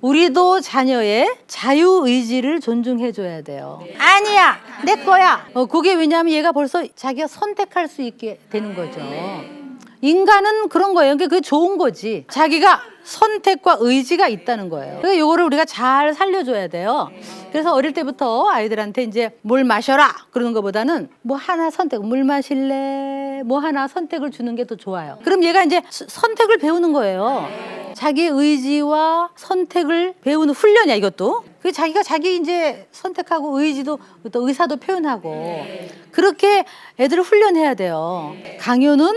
우리도 자녀의 자유의지를 존중해줘야 돼요. 아니야, 내 거야. 그게 왜냐하면 얘가 벌써 자기가 선택할 수 있게 되는 거죠. 인간은 그런 거예요. 그러니까 그게 좋은 거지. 자기가 선택과 의지가 있다는 거예요. 그래서 요거를 우리가 잘 살려줘야 돼요. 그래서 어릴 때부터 아이들한테 이제 뭘 마셔라 그러는 것보다는 뭐 하나 선택, 물 마실래? 뭐 하나 선택을 주는 게 더 좋아요. 그럼 얘가 이제 선택을 배우는 거예요. 자기 의지와 선택을 배우는 훈련이야, 이것도. 그 자기가 자기 이제 선택하고 의지도 또 의사도 표현하고 그렇게 애들을 훈련해야 돼요. 강요는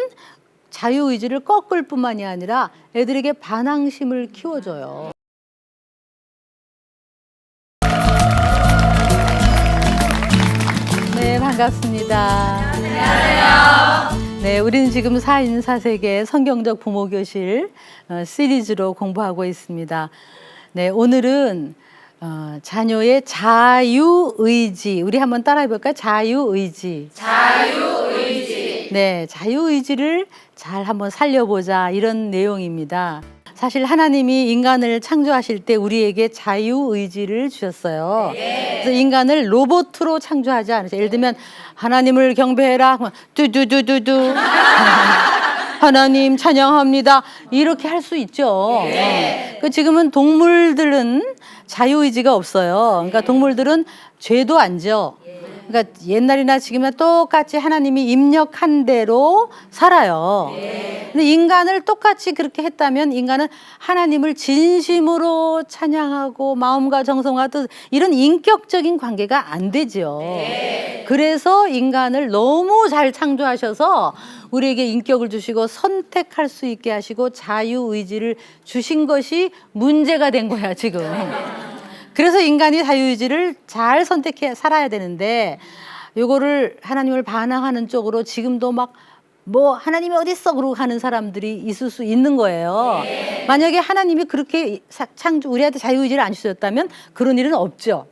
자유의지를 꺾을 뿐만이 아니라 애들에게 반항심을 키워줘요. 네, 반갑습니다. 안녕하세요. 네, 우리는 지금 4인 4세계 성경적 부모교실 시리즈로 공부하고 있습니다. 네, 오늘은 자녀의 자유의지. 우리 한번 따라해 볼까요? 자유의지. 자유의지. 네, 자유의지를 잘 한번 살려보자 이런 내용입니다. 사실 하나님이 인간을 창조하실 때 우리에게 자유의지를 주셨어요. 그래서 인간을 로봇으로 창조하지 않으세요. 예를 들면 하나님을 경배해라. 뚜두두두두. 하나님 찬양합니다. 이렇게 할 수 있죠. 그 지금은 동물들은 자유의지가 없어요. 그러니까 동물들은 죄도 안 져. 그러니까 옛날이나 지금이나 똑같이 하나님이 입력한 대로 살아요. 근데 인간을 똑같이 그렇게 했다면 인간은 하나님을 진심으로 찬양하고 마음과 정성과 뜻 이런 인격적인 관계가 안 되죠. 그래서 인간을 너무 잘 창조하셔서 우리에게 인격을 주시고 선택할 수 있게 하시고 자유의지를 주신 것이 문제가 된 거야, 지금. 그래서 인간이 자유의지를 잘 선택해 살아야 되는데 요거를 하나님을 반항하는 쪽으로 지금도 막 뭐 하나님이 어딨어 그러고 하는 사람들이 있을 수 있는 거예요. 만약에 하나님이 그렇게 우리한테 자유의지를 안 주셨다면 그런 일은 없죠.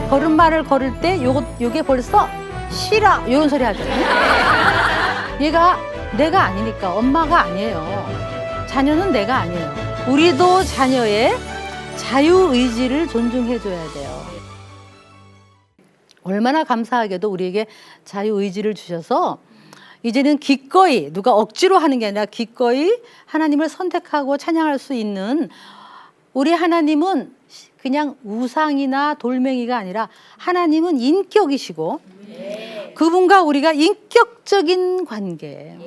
걸음마를 걸을 때 요게 벌써 싫어 이런 소리 하잖아요. 얘가 내가 아니니까 엄마가 아니에요. 자녀는 내가 아니에요. 우리도 자녀의 자유의지를 존중해줘야 돼요. 얼마나 감사하게도 우리에게 자유의지를 주셔서 이제는 기꺼이 누가 억지로 하는 게 아니라 기꺼이 하나님을 선택하고 찬양할 수 있는 우리 하나님은 그냥 우상이나 돌멩이가 아니라 하나님은 인격이시고 그분과 우리가 인격적인 관계예요.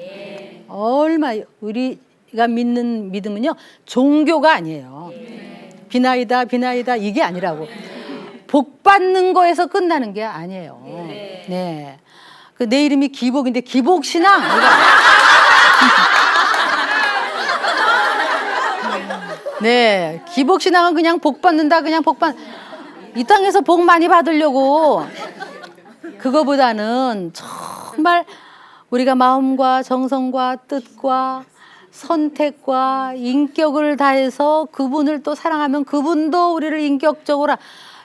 얼마 우리가 믿는 믿음은요 종교가 아니에요. 비나이다 비나이다 이게 아니라고. 복 받는 거에서 끝나는 게 아니에요. 네. 내 이름이 기복인데 기복신앙. 네. 기복신앙은 그냥 복 받는다. 그냥 이 땅에서 복 많이 받으려고. 그거보다는 정말 우리가 마음과 정성과 뜻과 선택과 인격을 다해서 그분을 또 사랑하면 그분도 우리를 인격적으로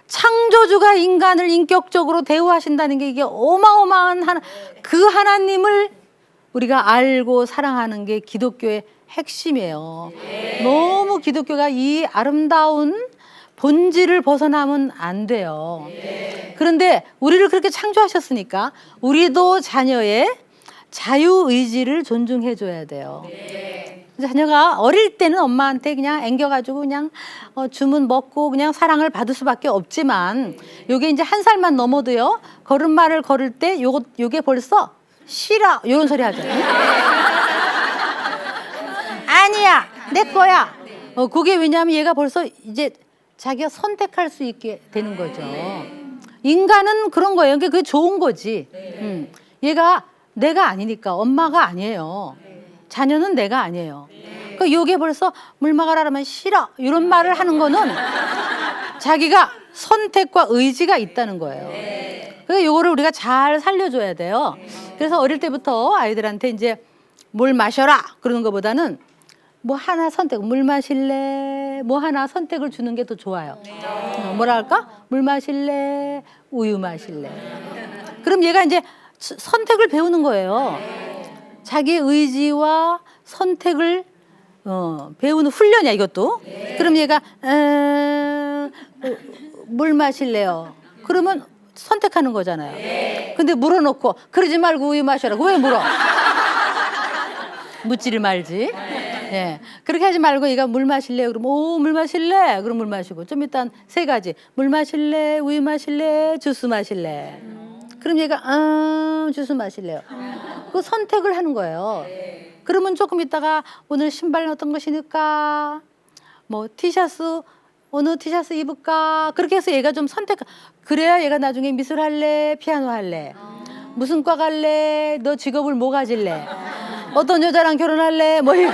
창조주가 인간을 인격적으로 대우하신다는 게 이게 어마어마한 그 하나님을 우리가 알고 사랑하는 게 기독교의 핵심이에요. 너무 기독교가 이 아름다운 본질을 벗어나면 안 돼요. 그런데 우리를 그렇게 창조하셨으니까 우리도 자녀의 자유의지를 존중해줘야 돼요. 자녀가 어릴 때는 엄마한테 그냥 앵겨가지고 그냥 주문 먹고 그냥 사랑을 받을 수밖에 없지만 요게 이제 1살만 넘어도요 걸음마를 걸을 때 요게 벌써 싫어 이런 소리 하잖아요. 아니야 내 거야. 그게 왜냐하면 얘가 벌써 이제 자기가 선택할 수 있게 되는 거죠. 인간은 그런 거예요. 그게 좋은 거지. 얘가 내가 아니니까 엄마가 아니에요. 자녀는 내가 아니에요. 그러니까 요게 벌써 물 먹으라 하면 싫어 이런 말을 하는 거는 자기가 선택과 의지가 있다는 거예요. 그래서 요거를 우리가 잘 살려줘야 돼요. 그래서 어릴 때부터 아이들한테 이제 뭘 마셔라 그러는 것보다는 뭐 하나 선택, 물 마실래? 뭐 하나 선택을 주는 게 더 좋아요. 뭐라 할까? 물 마실래? 우유 마실래? 그럼 얘가 이제 선택을 배우는 거예요. 자기 의지와 선택을 배우는 훈련이야 이것도. 그럼 얘가 물 마실래요? 그러면 선택하는 거잖아요. 근데 물어놓고 그러지 말고 우유 마셔라. 왜 물어? 묻지를 말지. 예. 그렇게 하지 말고 얘가 물 마실래요? 그럼 오, 물 마실래? 그럼 물 마시고 좀 이따 세 가지. 물 마실래? 우유 마실래? 주스 마실래? 그럼 얘가 주스 마실래요. 그 선택을 하는 거예요. 그러면 조금 있다가 오늘 신발 어떤 거 신을까? 뭐 티셔츠 어느 티셔츠 입을까? 그렇게 해서 얘가 좀 선택. 그래야 얘가 나중에 미술 할래? 피아노 할래? 무슨 과 갈래? 너 직업을 뭐 가질래? 어떤 여자랑 결혼할래? 뭐 이거.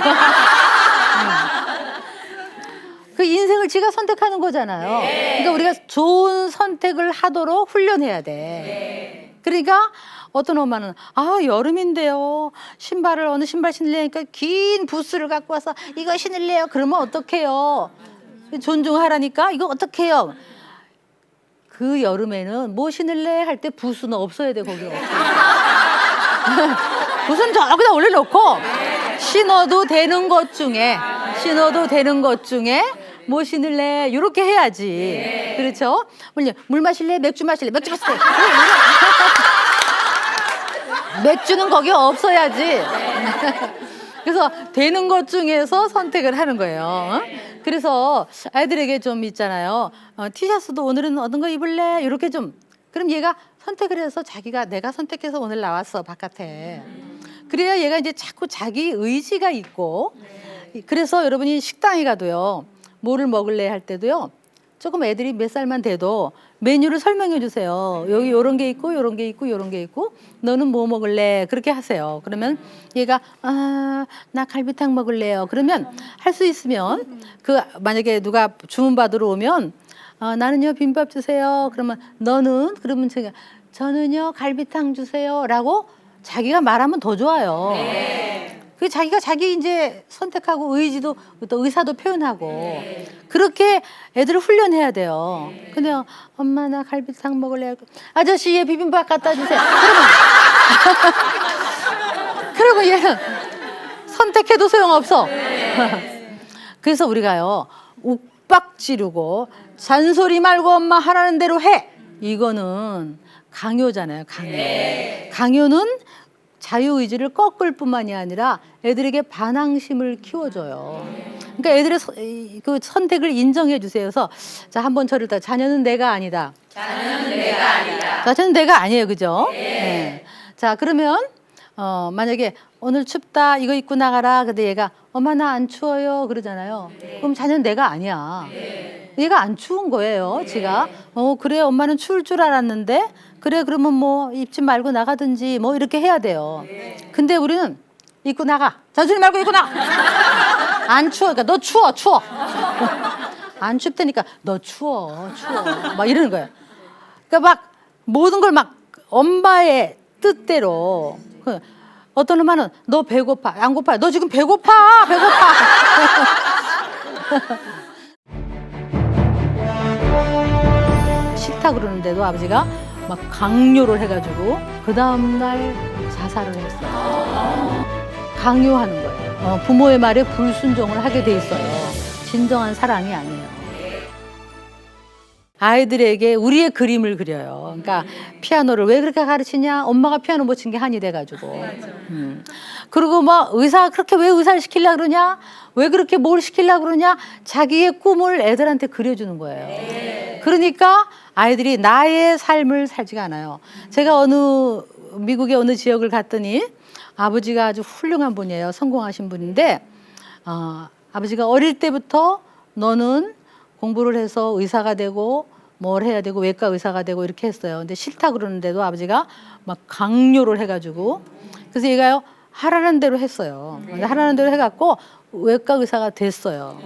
그 인생을 지가 선택하는 거잖아요. 그러니까 우리가 좋은 선택을 하도록 훈련해야 돼. 그러니까 어떤 엄마는 여름인데요. 신발을 어느 신발 신으려니까 긴 부스를 갖고 와서 이거 신을래요. 그러면 어떡해요? 존중하라니까 이거 어떡해요? 그 여름에는 뭐 신을래 할 때 부스는 없어야 돼. 거기 없어. 부스는 저기다 올려놓고 신어도 되는 것 중에 뭐 신을래 이렇게 해야지. 그렇죠? 물 마실래? 맥주 마실래? 맥주 마실래? 맥주는 거기 없어야지. 그래서 되는 것 중에서 선택을 하는 거예요. 그래서 아이들에게 좀 있잖아요. 티셔츠도 오늘은 어떤 거 입을래? 이렇게 좀. 그럼 얘가 선택을 해서 내가 선택해서 오늘 나왔어 바깥에. 그래야 얘가 이제 자꾸 자기 의지가 있고. 그래서 여러분이 식당에 가도요. 뭐를 먹을래 할 때도요. 조금 애들이 몇 살만 돼도 메뉴를 설명해 주세요. 여기 요런 게 있고 요런 게 있고 요런 게 있고 너는 뭐 먹을래? 그렇게 하세요. 그러면 얘가 나 갈비탕 먹을래요. 그러면 할 수 있으면 만약에 누가 주문 받으러 오면 나는요 비빔밥 주세요. 그러면 너는 그러면 저는요 갈비탕 주세요라고 자기가 말하면 더 좋아요. 그 자기가 자기 이제 선택하고 의지도 또 의사도 표현하고 그렇게 애들을 훈련해야 돼요. 근데 엄마 나 갈비탕 먹을래요. 아저씨 얘 비빔밥 갖다 주세요. 그러면 얘는 선택해도 소용없어. 그래서 우리가요 욱박 지르고 잔소리 말고 엄마 하라는 대로 해. 이거는 강요잖아요. 강요는 자유의지를 꺾을 뿐만이 아니라 애들에게 반항심을 키워줘요. 그러니까 애들의 그 선택을 인정해 주세요. 그래서 자, 한번 저를 자녀는 내가 아니다. 자녀는 내가 아니에요. 그죠? 네. 자, 그러면 만약에 오늘 춥다 이거 입고 나가라. 근데 얘가 엄마 나 안 추워요. 그러잖아요. 그럼 자녀는 내가 아니야. 얘가 안 추운 거예요. 지가. 그래 엄마는 추울 줄 알았는데 그래 그러면 뭐 입지 말고 나가든지 뭐 이렇게 해야 돼요. 근데 우리는 입고 나가. 잔소리 말고 입고 나가. 안 추워. 그러니까 너 추워. 안 춥다니까 너 추워. 막 이러는 거예요. 그러니까 막 모든 걸 막 엄마의 뜻대로. 어떤 엄마는 너 배고파. 안 고파. 너 지금 배고파. 싫다 그러는데도 아버지가 막 강요를 해가지고 그 다음날 자살을 했어요. 강요하는 거예요. 부모의 말에 불순종을 하게 돼 있어요. 진정한 사랑이 아니에요. 아이들에게 우리의 그림을 그려요. 그러니까 피아노를 왜 그렇게 가르치냐? 엄마가 피아노 못 친 게 한이 돼가지고. 그리고 막 의사 그렇게 왜 의사를 시키려고 그러냐? 왜 그렇게 뭘 시키려고 그러냐? 자기의 꿈을 애들한테 그려주는 거예요. 그러니까 아이들이 나의 삶을 살지가 않아요. 제가 미국의 어느 지역을 갔더니 아버지가 아주 훌륭한 분이에요. 성공하신 분인데 아버지가 어릴 때부터 너는 공부를 해서 의사가 되고 뭘 해야 되고 외과 의사가 되고 이렇게 했어요. 근데 싫다 그러는데도 아버지가 막 강요를 해가지고 그래서 얘가요 하라는 대로 했어요. 하라는 대로 해갖고 외과 의사가 됐어요.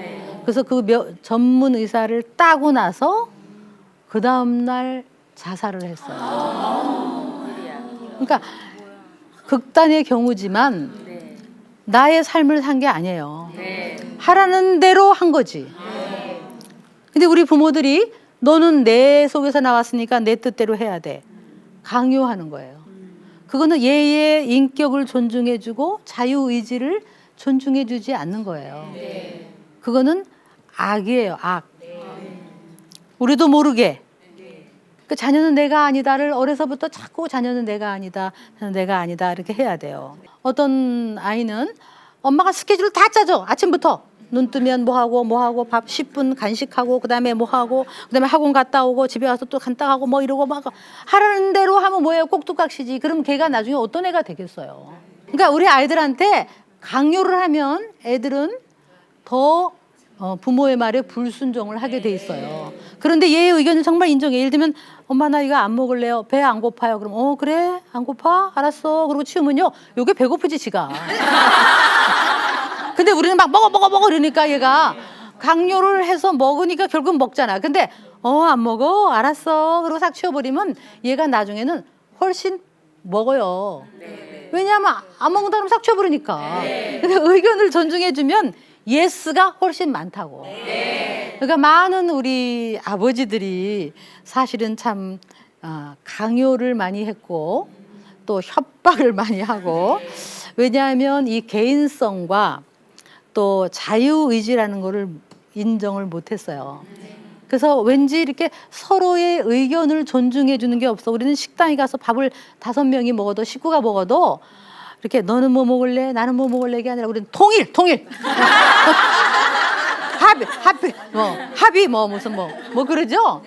그래서 그 전문 의사를 따고 나서 그 다음날 자살을 했어요. 그러니까 극단의 경우지만 나의 삶을 산 게 아니에요. 하라는 대로 한 거지. 근데 우리 부모들이 너는 내 속에서 나왔으니까 내 뜻대로 해야 돼. 강요하는 거예요. 그거는 얘의 인격을 존중해주고 자유의지를 존중해주지 않는 거예요. 그거는 악이에요, 악. 우리도 모르게 그 자녀는 내가 아니다를 어려서부터 자꾸 자녀는 내가 아니다, 자녀는 내가 아니다 이렇게 해야 돼요. 어떤 아이는 엄마가 스케줄을 다 짜줘. 아침부터 눈 뜨면 뭐 하고 밥 10분 간식하고 그다음에 뭐 하고 그다음에 학원 갔다 오고 집에 와서 또 간다 하고 뭐 이러고 막 하라는 대로 하면 뭐예요? 꼭두각시지. 그럼 걔가 나중에 어떤 애가 되겠어요? 그러니까 우리 아이들한테 강요를 하면 애들은 더 부모의 말에 불순종을 하게 돼 있어요. 그런데 얘의 의견을 정말 인정해. 예를 들면 엄마 나 이거 안 먹을래요. 배 안 고파요. 그럼 그래? 안 고파? 알았어. 그러고 치우면요. 요게 배고프지 지가. 근데 우리는 막 먹어 이러니까 얘가 강요를 해서 먹으니까 결국 먹잖아. 근데 안 먹어? 알았어. 그러고 싹 치워버리면 얘가 나중에는 훨씬 먹어요. 왜냐하면 안 먹는다 그러면 싹 치워버리니까. 그러니까 의견을 존중해주면 예스가 훨씬 많다고. 그러니까 많은 우리 아버지들이 사실은 참 강요를 많이 했고 또 협박을 많이 하고 왜냐하면 이 개인성과 또 자유의지라는 거를 인정을 못했어요. 그래서 왠지 이렇게 서로의 의견을 존중해 주는 게 없어. 우리는 식당에 가서 밥을 5명이 먹어도 식구가 먹어도 이렇게 너는 뭐 먹을래? 나는 뭐 먹을래? 이게 아니라 우리는 통일. 합의 무슨 뭐 그러죠?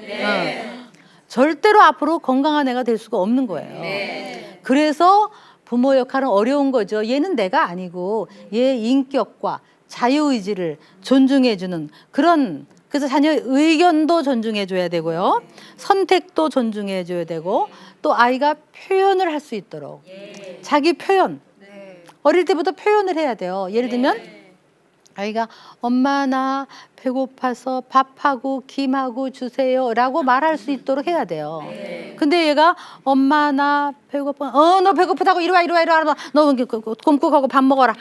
절대로 앞으로 건강한 애가 될 수가 없는 거예요. 그래서 부모 역할은 어려운 거죠. 얘는 내가 아니고 얘의 인격과 자유의지를 존중해주는 그래서 자녀의 의견도 존중해줘야 되고요. 선택도 존중해줘야 되고 또 아이가 표현을 할 수 있도록 자기 표현 어릴 때부터 표현을 해야 돼요. 예를 들면 아이가 엄마 나 배고파서 밥하고 김하고 주세요 라고 말할 수 있도록 해야 돼요. 근데 얘가 엄마 나 배고파 너 배고프다고 이리 와 너 곰국하고 밥 먹어라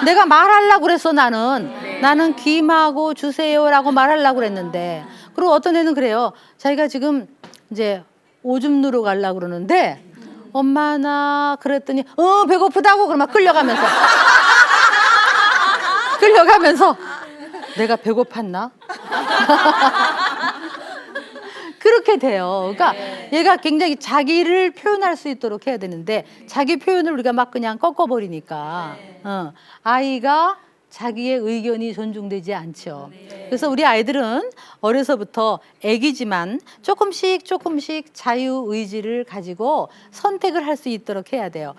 내가 말하려고 그랬어. 나는 김하고 주세요 라고 말하려고 그랬는데 그리고 어떤 애는 그래요. 자기가 지금 이제 오줌 누러 가려고 그러는데 엄마 나 그랬더니 배고프다고 그러면 끌려가면서 내가 배고팠나? 그렇게 돼요. 그러니까 얘가 굉장히 자기를 표현할 수 있도록 해야 되는데 자기 표현을 우리가 막 그냥 꺾어버리니까 아이가 자기의 의견이 존중되지 않죠. 그래서 우리 아이들은 어려서부터 애기지만 조금씩 자유의지를 가지고 선택을 할 수 있도록 해야 돼요.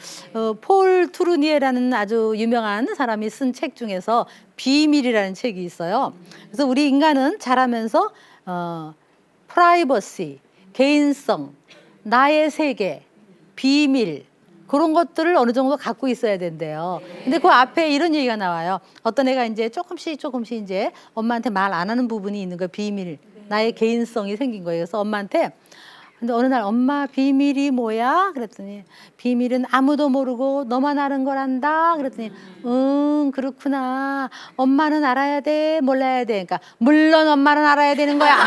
폴 투르니에라는 아주 유명한 사람이 쓴 책 중에서 비밀이라는 책이 있어요. 그래서 우리 인간은 자라면서 프라이버시, 개인성, 나의 세계, 비밀 그런 것들을 어느 정도 갖고 있어야 된대요. 근데 그 앞에 이런 얘기가 나와요. 어떤 애가 이제 조금씩 이제 엄마한테 말 안 하는 부분이 있는 거예요. 비밀, 나의 개인성이 생긴 거예요. 그래서 엄마한테 근데 어느 날 엄마 비밀이 뭐야? 그랬더니 비밀은 아무도 모르고 너만 아는 거란다. 그랬더니 그렇구나. 엄마는 알아야 돼, 몰라야 돼. 그러니까 물론 엄마는 알아야 되는 거야.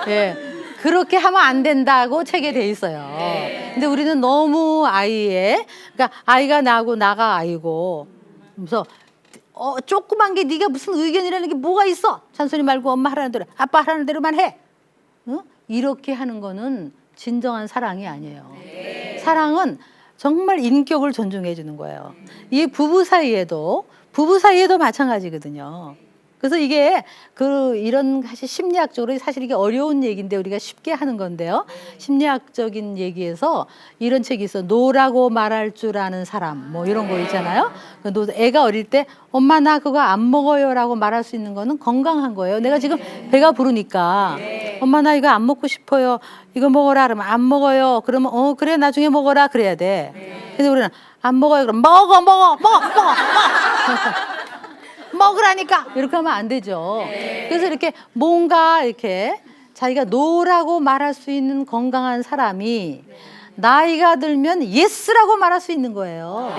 예, 그렇게 하면 안 된다고 책에 돼 있어요. 근데 우리는 너무 그러니까 아이가 나고 나가 아이고. 그래서 조그만 게 네가 무슨 의견이라는 게 뭐가 있어? 잔소리 말고 엄마 하라는 대로, 아빠 하라는 대로만 해. 이렇게 하는 거는 진정한 사랑이 아니에요. 사랑은 정말 인격을 존중해 주는 거예요. 이게 부부 사이에도 마찬가지거든요. 그래서 이게 이런 사실 심리학적으로 사실 이게 어려운 얘기인데 우리가 쉽게 하는 건데요. 심리학적인 얘기에서 이런 책이 있어. 노라고 말할 줄 아는 사람 뭐 이런 거 있잖아요. 애가 어릴 때 엄마 나 그거 안 먹어요라고 말할 수 있는 거는 건강한 거예요. 내가 지금 배가 부르니까 엄마 나 이거 안 먹고 싶어요. 이거 먹어라 그러면 안 먹어요. 그러면 그래 나중에 먹어라 그래야 돼. 근데 우리는 안 먹어요. 그럼 먹어. 먹으라니까 이렇게 하면 안 되죠. 그래서 이렇게 뭔가 이렇게 자기가 노라고 말할 수 있는 건강한 사람이 나이가 들면 예스라고 말할 수 있는 거예요.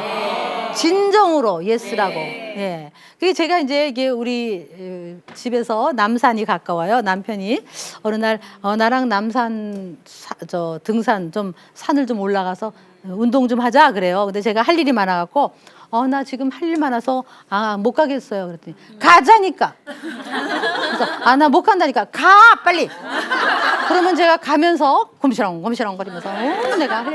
진정으로 예스라고. 예. 그게 제가 이게 우리 집에서 남산이 가까워요. 남편이 어느 날 나랑 남산 등산 좀 산을 좀 올라가서 운동 좀 하자 그래요. 근데 제가 할 일이 많아갖고 나 지금 할 일 많아서 못 가겠어요. 그랬더니 가자니까. 그래서 나 못 간다니까 가 빨리. 그러면 제가 가면서 곰시렁 거리면서 내가 할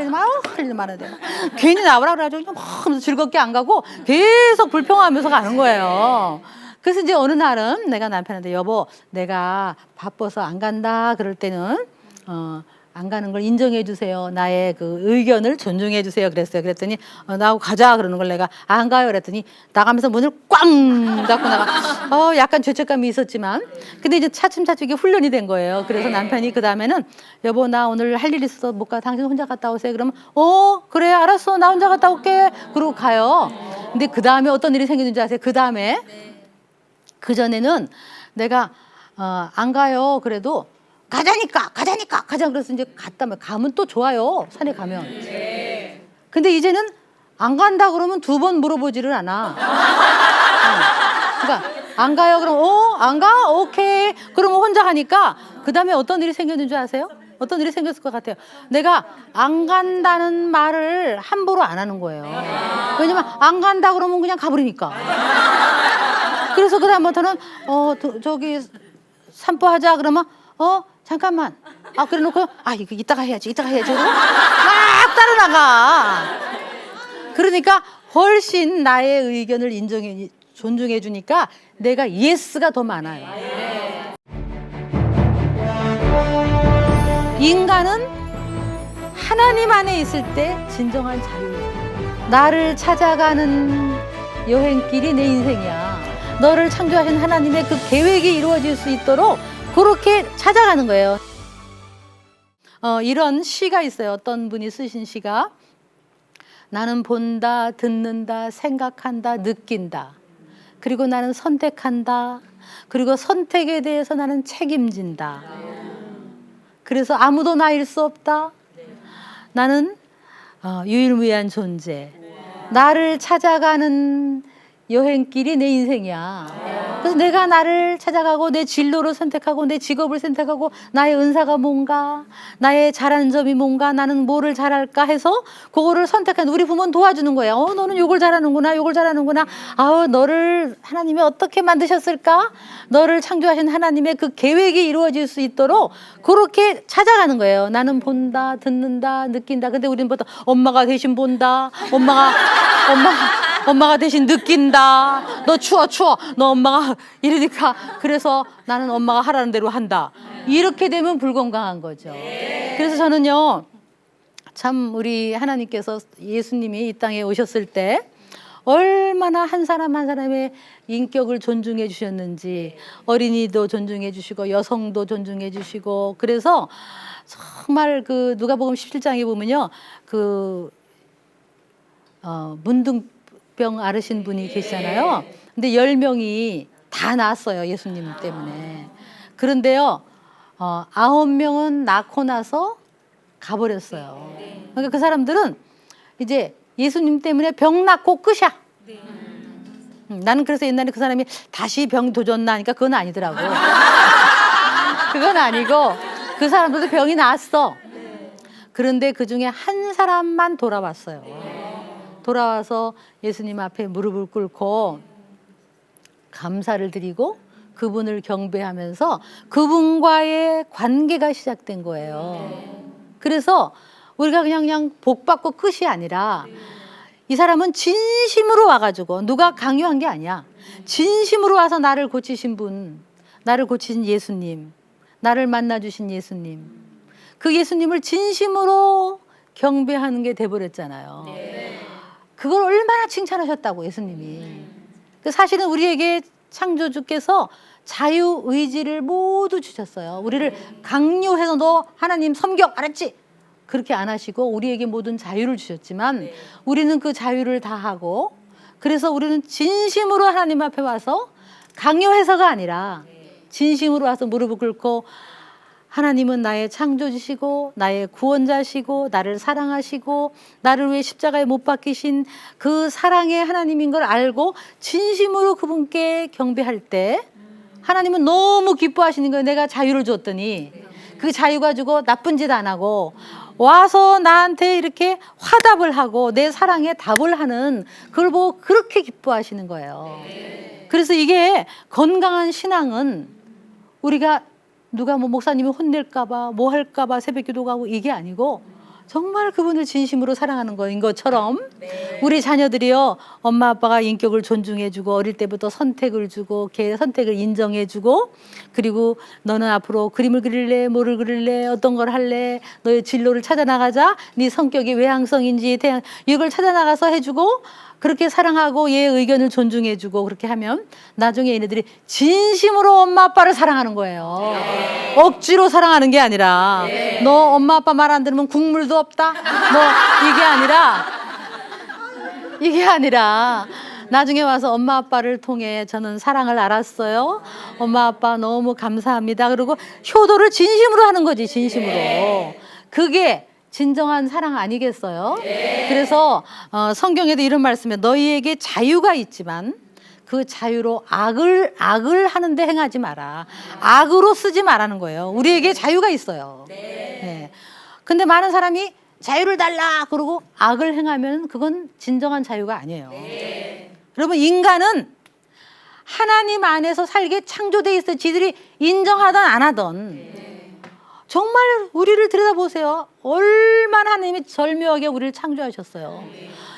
일 많은데 괜히 나오라 그래가지고 막 하면서 즐겁게 안 가고 계속 불평하면서 가는 거예요. 그래서 이제 어느 날은 내가 남편한테 여보 내가 바빠서 안 간다 그럴 때는 안 가는 걸 인정해 주세요. 나의 그 의견을 존중해 주세요. 그랬어요. 그랬더니 나하고 가자 그러는 걸 내가 안 가요. 그랬더니 나가면서 문을 꽝 닫고 나가. 약간 죄책감이 있었지만 근데 이제 차츰차츰 이게 훈련이 된 거예요. 그래서 남편이 그 다음에는 여보 나 오늘 할 일 있어서 못 가. 당신 혼자 갔다 오세요. 그러면 그래 알았어. 나 혼자 갔다 올게. 그러고 가요. 근데 그 다음에 어떤 일이 생기는지 아세요? 그 다음에 그 전에는 내가 안 가요. 그래도 가자니까 가자 그래서 이제 갔다면 가면 또 좋아요. 산에 가면. 근데 이제는 안 간다 그러면 2번 물어보지를 않아. 그러니까 안 가요 그럼 안 가? 오케이. 그러면 혼자 가니까 그 다음에 어떤 일이 생겼는 줄 아세요? 어떤 일이 생겼을 것 같아요. 내가 안 간다는 말을 함부로 안 하는 거예요. 왜냐면 안 간다 그러면 그냥 가버리니까. 그래서 그 다음부터는 저기 산보하자 그러면 잠깐만. 그래 놓고 이거 이따가 해야지. 그러고 막 따라 나가. 그러니까 훨씬 나의 의견을 존중해 주니까 내가 예스가 더 많아요. 인간은 하나님 안에 있을 때 진정한 자유예요. 나를 찾아가는 여행길이 내 인생이야. 너를 창조하신 하나님의 그 계획이 이루어질 수 있도록 그렇게 찾아가는 거예요. 이런 시가 있어요. 어떤 분이 쓰신 시가 나는 본다, 듣는다, 생각한다, 느낀다. 그리고 나는 선택한다. 그리고 선택에 대해서 나는 책임진다. 그래서 아무도 나일 수 없다. 나는 유일무이한 존재. 나를 찾아가는 여행길이 내 인생이야. 그래서 내가 나를 찾아가고 내 진로를 선택하고 내 직업을 선택하고 나의 은사가 뭔가 나의 잘하는 점이 뭔가 나는 뭐를 잘할까 해서 그거를 선택하는 우리 부모는 도와주는 거예요. 너는 요걸 잘하는구나. 너를 하나님이 어떻게 만드셨을까? 너를 창조하신 하나님의 그 계획이 이루어질 수 있도록 그렇게 찾아가는 거예요. 나는 본다, 듣는다, 느낀다. 근데 우리는 보통 엄마가 대신 본다. 엄마가 대신 느낀다. 너 추워. 너 엄마가 이러니까 그래서 나는 엄마가 하라는 대로 한다. 이렇게 되면 불건강한 거죠. 그래서 저는요. 참 우리 하나님께서 예수님이 이 땅에 오셨을 때 얼마나 한 사람 한 사람의 인격을 존중해 주셨는지 어린이도 존중해 주시고 여성도 존중해 주시고 그래서 정말 그 누가복음 17장에 보면요. 문둥병 앓으신 분이 계시잖아요. 근데 10명이 다 나았어요. 예수님 때문에. 그런데요. 9명은 낳고 나서 가버렸어요. 그러니까 그 사람들은 이제 예수님 때문에 병 낫고 끝이야. 나는 그래서 옛날에 그 사람이 다시 병 도졌나 하니까 그건 아니더라고. 그건 아니고 그 사람들도 병이 나았어. 그런데 그중에 한 사람만 돌아왔어요. 돌아와서 예수님 앞에 무릎을 꿇고 감사를 드리고 그분을 경배하면서 그분과의 관계가 시작된 거예요. 그래서 우리가 그냥 복 받고 끝이 아니라 이 사람은 진심으로 와가지고 누가 강요한 게 아니야. 진심으로 와서 나를 고치신 분, 나를 고치신 예수님, 나를 만나주신 예수님, 그 예수님을 진심으로 경배하는 게 돼버렸잖아요. 그걸 얼마나 칭찬하셨다고 예수님이. 사실은 우리에게 창조주께서 자유의지를 모두 주셨어요. 우리를 강요해서 너 하나님 섬겨 알았지? 그렇게 안 하시고 우리에게 모든 자유를 주셨지만 우리는 그 자유를 다 하고 그래서 우리는 진심으로 하나님 앞에 와서 강요해서가 아니라 진심으로 와서 무릎을 꿇고 하나님은 나의 창조주시고 나의 구원자시고 나를 사랑하시고 나를 위해 십자가에 못 박히신 그 사랑의 하나님인 걸 알고 진심으로 그분께 경배할 때 하나님은 너무 기뻐하시는 거예요. 내가 자유를 줬더니. 그 자유 가지고 나쁜 짓 안 하고 와서 나한테 이렇게 화답을 하고 내 사랑에 답을 하는 그걸 보고 그렇게 기뻐하시는 거예요. 그래서 이게 건강한 신앙은 우리가 누가 뭐 목사님이 혼낼까봐 뭐 할까봐 새벽 기도 가고 이게 아니고 정말 그분을 진심으로 사랑하는 거인 것처럼 우리 자녀들이요, 엄마 아빠가 인격을 존중해주고 어릴 때부터 선택을 주고 걔 선택을 인정해주고, 그리고 너는 앞으로 그림을 그릴래, 뭐를 그릴래, 어떤 걸 할래, 너의 진로를 찾아나가자, 네 성격이 외향성인지 이걸 찾아나가서 해주고 그렇게 사랑하고 얘의 의견을 존중해주고 그렇게 하면 나중에 얘네들이 진심으로 엄마 아빠를 사랑하는 거예요. 억지로 사랑하는 게 아니라 너 엄마 아빠 말 안 들으면 국물도 없다, 뭐 이게 아니라 나중에 와서 엄마 아빠를 통해 저는 사랑을 알았어요, 엄마 아빠 너무 감사합니다, 그리고 효도를 진심으로 하는 거지. 진심으로. 그게 진정한 사랑 아니겠어요? 그래서 성경에도 이런 말씀에 너희에게 자유가 있지만 그 자유로 악을 하는데 행하지 마라. 악으로 쓰지 말라는 거예요. 우리에게 자유가 있어요. 네. 근데 많은 사람이 자유를 달라 그러고 악을 행하면 그건 진정한 자유가 아니에요. 여러분, 인간은 하나님 안에서 살게 창조되어 있어요. 지들이 인정하든 안 하든. 정말 우리를 들여다보세요. 얼마나 하나님이 절묘하게 우리를 창조하셨어요.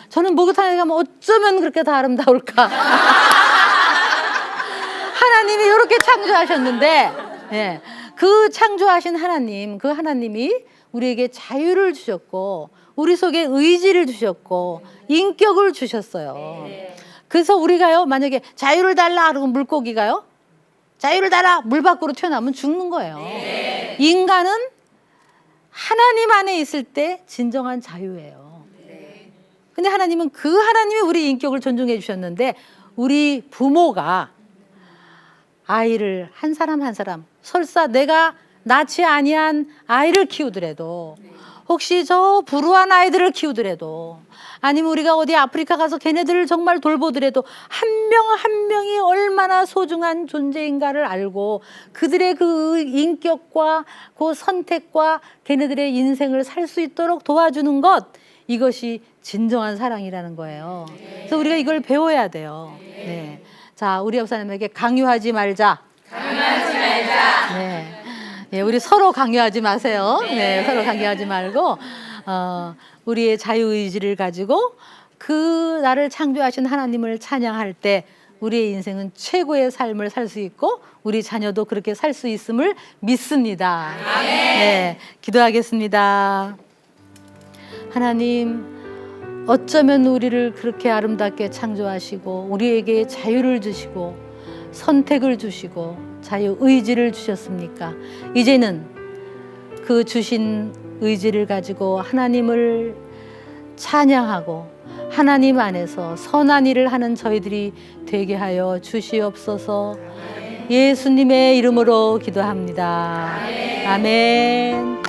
저는 목욕탕에 가면 어쩌면 그렇게 다 아름다울까. 하나님이 이렇게 창조하셨는데, 예, 그 창조하신 하나님, 그 하나님이 우리에게 자유를 주셨고 우리 속에 의지를 주셨고 인격을 주셨어요. 그래서 우리가요, 만약에 자유를 달라 그러고 물고기가요, 자유를 달라 물 밖으로 튀어나오면 죽는 거예요. 인간은 하나님 안에 있을 때 진정한 자유예요. 근데 하나님은 그 하나님이 우리 인격을 존중해 주셨는데 우리 부모가 아이를 한 사람 한 사람, 설사 내가 낳지 아니한 아이를 키우더라도, 혹시 저 불우한 아이들을 키우더라도, 아니면 우리가 어디 아프리카 가서 걔네들을 정말 돌보더라도 한 명 한 명이 얼마나 소중한 존재인가를 알고 그들의 그 인격과 그 선택과 걔네들의 인생을 살 수 있도록 도와주는 것, 이것이 진정한 사랑이라는 거예요. 그래서 우리가 이걸 배워야 돼요. 네. 자, 우리 옆사람에게 강요하지 말자. 강요하지 말자. 네. 네, 우리 서로 강요하지 마세요. 네, 서로 강요하지 말고 우리의 자유의지를 가지고 그 나를 창조하신 하나님을 찬양할 때 우리의 인생은 최고의 삶을 살 수 있고 우리 자녀도 그렇게 살 수 있음을 믿습니다. 네, 기도하겠습니다. 하나님, 어쩌면 우리를 그렇게 아름답게 창조하시고 우리에게 자유를 주시고 선택을 주시고 자유의지를 주셨습니까? 이제는 그 주신 의지를 가지고 하나님을 찬양하고 하나님 안에서 선한 일을 하는 저희들이 되게 하여 주시옵소서. 예수님의 이름으로 기도합니다. 아멘.